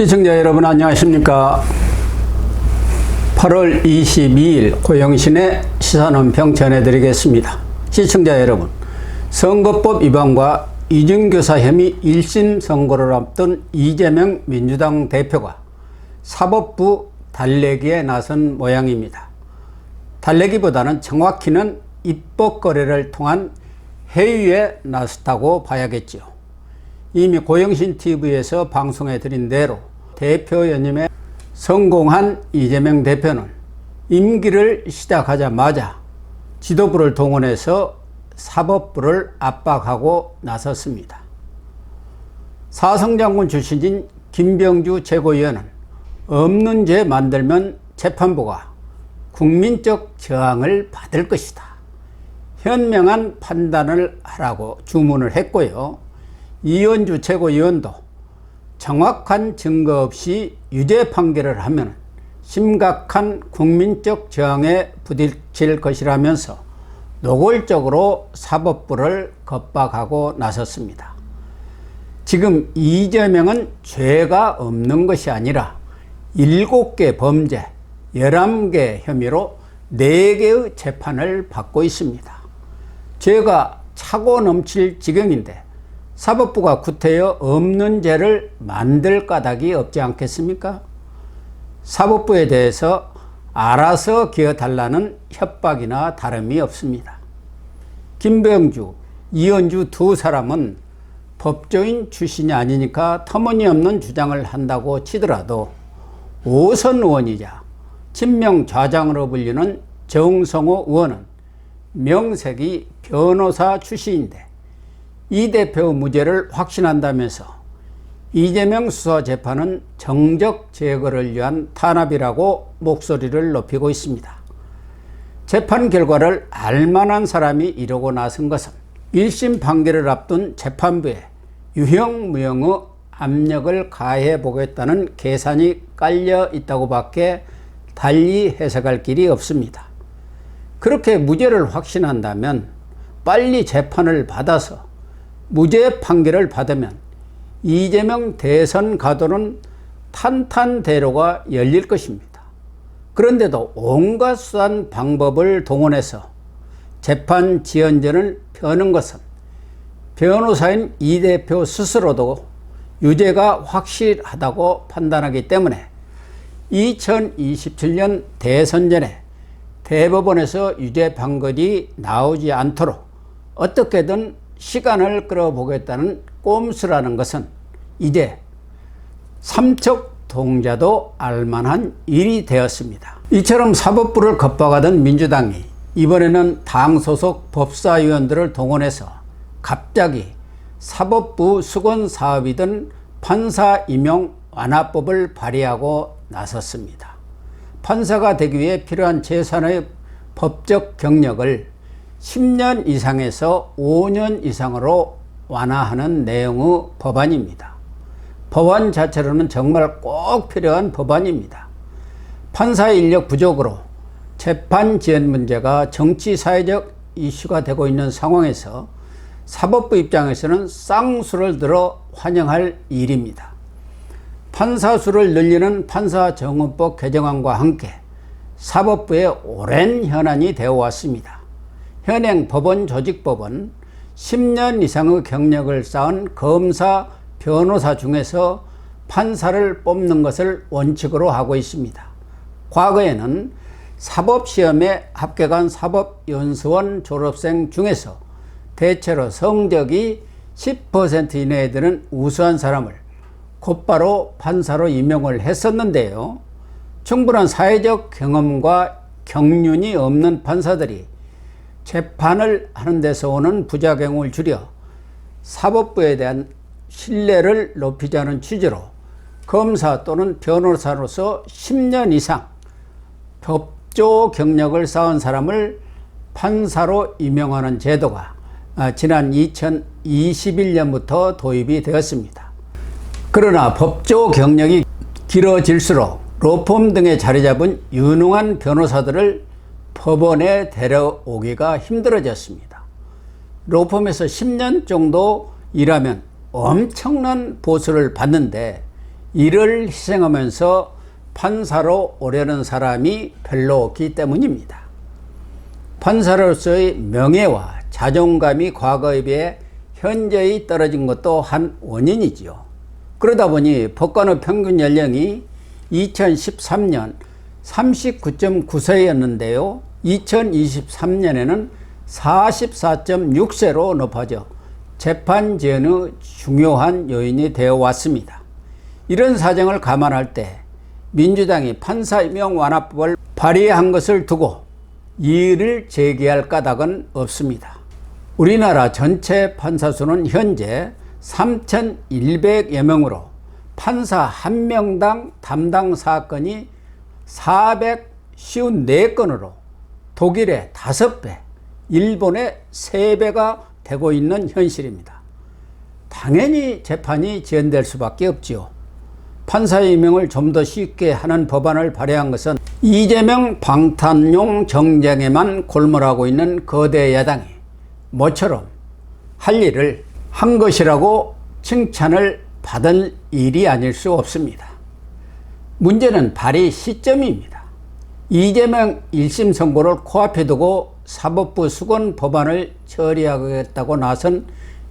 시청자 여러분 안녕하십니까. 8월 22일 고영신의 시사논평 전해드리겠습니다. 시청자 여러분, 선거법 위반과 이중교사 혐의 1심 선고를 앞둔 이재명 민주당 대표가 사법부 달래기에 나선 모양입니다. 달래기보다는 정확히는 입법 거래를 통한 회유에 나섰다고 봐야겠지요. 이미 고영신 TV에서 방송해 드린 대로 대표 연임에 성공한 이재명 대표는 임기를 시작하자마자 지도부를 동원해서 사법부를 압박하고 나섰습니다. 사성장군 출신인 김병주 최고위원은 없는 죄 만들면 재판부가 국민적 저항을 받을 것이다. 현명한 판단을 하라고 주문을 했고요. 이현주 최고위원도 정확한 증거 없이 유죄 판결을 하면 심각한 국민적 저항에 부딪힐 것이라면서 노골적으로 사법부를 겁박하고 나섰습니다. 지금 이재명은 죄가 없는 것이 아니라 7개 범죄, 11개 혐의로 4개의 재판을 받고 있습니다. 죄가 차고 넘칠 지경인데 사법부가 구태여 없는 죄를 만들 까닭이 없지 않겠습니까? 사법부에 대해서 알아서 기어달라는 협박이나 다름이 없습니다. 김병주, 이현주 두 사람은 법조인 출신이 아니니까 터무니없는 주장을 한다고 치더라도 오선 의원이자 친명 좌장으로 불리는 정성호 의원은 명색이 변호사 출신인데 이 대표의 무죄를 확신한다면서 이재명 수사재판은 정적 제거를 위한 탄압이라고 목소리를 높이고 있습니다. 재판 결과를 알만한 사람이 이러고 나선 것은 1심 판결을 앞둔 재판부에 유형무형의 압력을 가해 보겠다는 계산이 깔려 있다고 밖에 달리 해석할 길이 없습니다. 그렇게 무죄를 확신한다면 빨리 재판을 받아서 무죄 판결을 받으면 이재명 대선 가도는 탄탄대로가 열릴 것입니다. 그런데도 온갖 수단 방법을 동원해서 재판 지연전을 펴는 것은 변호사인 이 대표 스스로도 유죄가 확실하다고 판단하기 때문에 2027년 대선 전에 대법원에서 유죄 판결이 나오지 않도록 어떻게든 시간을 끌어보겠다는 꼼수라는 것은 이제 삼척동자도 알만한 일이 되었습니다. 이처럼 사법부를 겁박하던 민주당이 이번에는 당 소속 법사위원들을 동원해서 갑자기 사법부 수건 사업이든 판사 임용 완화법을 발의하고 나섰습니다. 판사가 되기 위해 필요한 재산의 법적 경력을 10년 이상에서 5년 이상으로 완화하는 내용의 법안입니다. 법안 자체로는 정말 꼭 필요한 법안입니다. 판사 인력 부족으로 재판 지연 문제가 정치 사회적 이슈가 되고 있는 상황에서 사법부 입장에서는 쌍수를 들어 환영할 일입니다. 판사 수를 늘리는 판사정원법 개정안과 함께 사법부의 오랜 현안이 되어 왔습니다. 현행 법원 조직법은 10년 이상의 경력을 쌓은 검사, 변호사 중에서 판사를 뽑는 것을 원칙으로 하고 있습니다. 과거에는 사법시험에 합격한 사법연수원 졸업생 중에서 대체로 성적이 10% 이내에 드는 우수한 사람을 곧바로 판사로 임용을 했었는데요. 충분한 사회적 경험과 경륜이 없는 판사들이 재판을 하는 데서 오는 부작용을 줄여 사법부에 대한 신뢰를 높이자는 취지로 검사 또는 변호사로서 10년 이상 법조 경력을 쌓은 사람을 판사로 임명하는 제도가 지난 2021년부터 도입이 되었습니다. 그러나 법조 경력이 길어질수록 로펌 등에 자리 잡은 유능한 변호사들을 법원에 데려오기가 힘들어졌습니다. 로펌에서 10년 정도 일하면 엄청난 보수를 받는데 이를 희생하면서 판사로 오려는 사람이 별로 없기 때문입니다. 판사로서의 명예와 자존감이 과거에 비해 현저히 떨어진 것도 한 원인이지요. 그러다 보니 법관의 평균 연령이 2013년 39.9세였는데요. 2023년에는 44.6세로 높아져 재판 지연의 중요한 요인이 되어 왔습니다. 이런 사정을 감안할 때 민주당이 판사 임용 완화법을 발의한 것을 두고 이의를 제기할 까닭은 없습니다. 우리나라 전체 판사 수는 현재 3,100여 명으로 판사 한 명당 담당 사건이 454건으로 독일의 5배, 일본의 3배가 되고 있는 현실입니다. 당연히 재판이 지연될 수밖에 없지요. 판사 임명을 좀 더 쉽게 하는 법안을 발의한 것은 이재명 방탄용 정쟁에만 골몰하고 있는 거대 야당이 모처럼 할 일을 한 것이라고 칭찬을 받을 일이 아닐 수 없습니다. 문제는 발의 시점입니다. 이재명 1심 선고를 코앞에 두고 사법부 수건 법안을 처리하겠다고 나선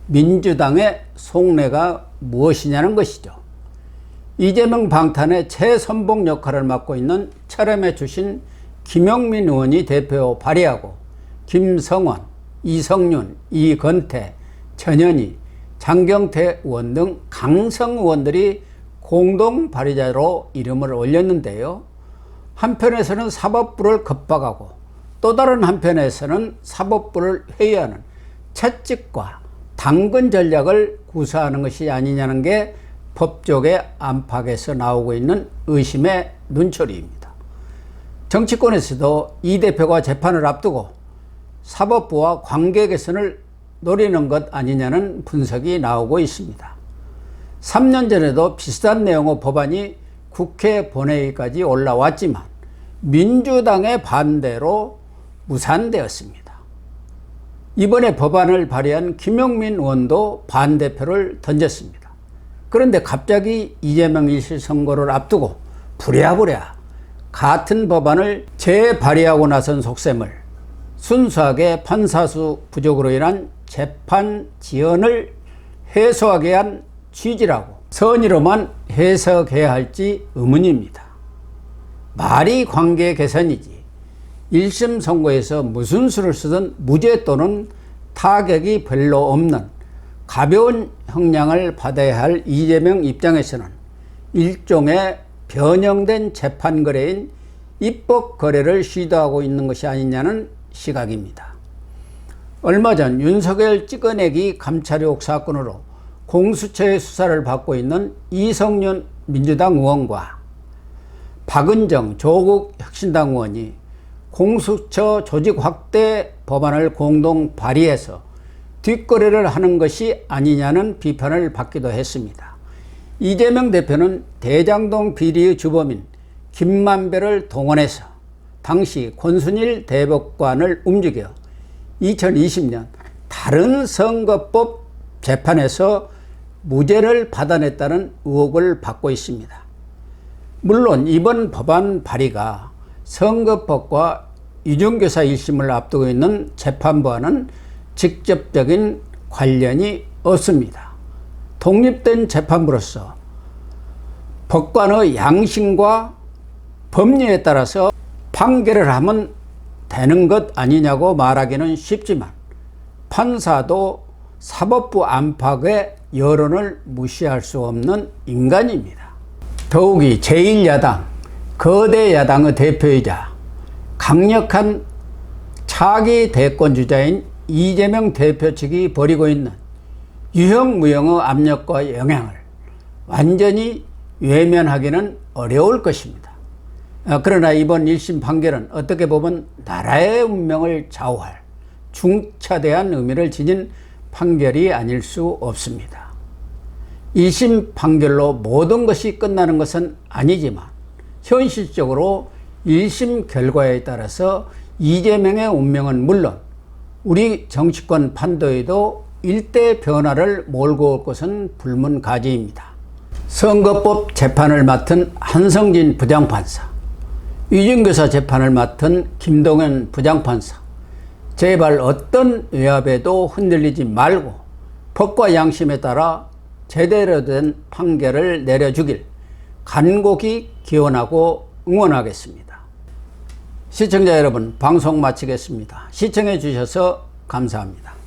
민주당의 속내가 무엇이냐는 것이죠. 이재명 방탄의 최선봉 역할을 맡고 있는 철험의 출신 김용민 의원이 대표 발의하고 김성원, 이성윤, 이건태, 전현희, 장경태 의원 등 강성 의원들이 공동 발의자로 이름을 올렸는데요. 한편에서는 사법부를 겁박하고 또 다른 한편에서는 사법부를 회유하는 채찍과 당근 전략을 구사하는 것이 아니냐는 게 법조계 안팎에서 나오고 있는 의심의 눈초리입니다. 정치권에서도 이 대표가 재판을 앞두고 사법부와 관계 개선을 노리는 것 아니냐는 분석이 나오고 있습니다. 3년 전에도 비슷한 내용의 법안이 국회 본회의까지 올라왔지만 민주당의 반대로 무산되었습니다. 이번에 법안을 발의한 김용민 의원도 반대표를 던졌습니다. 그런데 갑자기 이재명 1심 선고를 앞두고 부랴부랴 같은 법안을 재발의하고 나선 속셈을 순수하게 판사수 부족으로 인한 재판 지연을 해소하게 한 취지라고 선의로만 해석해야 할지 의문입니다. 말이 관계 개선이지 1심 선고에서 무슨 수를 쓰든 무죄 또는 타격이 별로 없는 가벼운 형량을 받아야 할 이재명 입장에서는 일종의 변형된 재판 거래인 입법 거래를 시도하고 있는 것이 아니냐는 시각입니다. 얼마 전 윤석열 찍어내기 감찰 의혹 사건으로 공수처의 수사를 받고 있는 이성윤 민주당 의원과 박은정 조국 혁신당 의원이 공수처 조직 확대 법안을 공동 발의해서 뒷거래를 하는 것이 아니냐는 비판을 받기도 했습니다. 이재명 대표는 대장동 비리의 주범인 김만배를 동원해서 당시 권순일 대법관을 움직여 2020년 다른 선거법 재판에서 무죄를 받아냈다는 의혹을 받고 있습니다. 물론 이번 법안 발의가 선거법과 이중교사 1심을 앞두고 있는 재판부와는 직접적인 관련이 없습니다. 독립된 재판부로서 법관의 양심과 법리에 따라서 판결을 하면 되는 것 아니냐고 말하기는 쉽지만 판사도 사법부 안팎의 여론을 무시할 수 없는 인간입니다. 더욱이 제1야당, 거대 야당의 대표이자 강력한 차기 대권주자인 이재명 대표 측이 벌이고 있는 유형무형의 압력과 영향을 완전히 외면하기는 어려울 것입니다. 그러나 이번 1심 판결은 어떻게 보면 나라의 운명을 좌우할 중차대한 의미를 지닌 판결이 아닐 수 없습니다. 1심 판결로 모든 것이 끝나는 것은 아니지만 현실적으로 1심 결과에 따라서 이재명의 운명은 물론 우리 정치권 판도에도 일대 변화를 몰고 올 것은 불문가지입니다. 선거법 재판을 맡은 한성진 부장판사, 위증교사 재판을 맡은 김동현 부장판사, 제발 어떤 외압에도 흔들리지 말고 법과 양심에 따라 제대로 된 판결을 내려주길 간곡히 기원하고 응원하겠습니다. 시청자 여러분, 방송 마치겠습니다. 시청해 주셔서 감사합니다.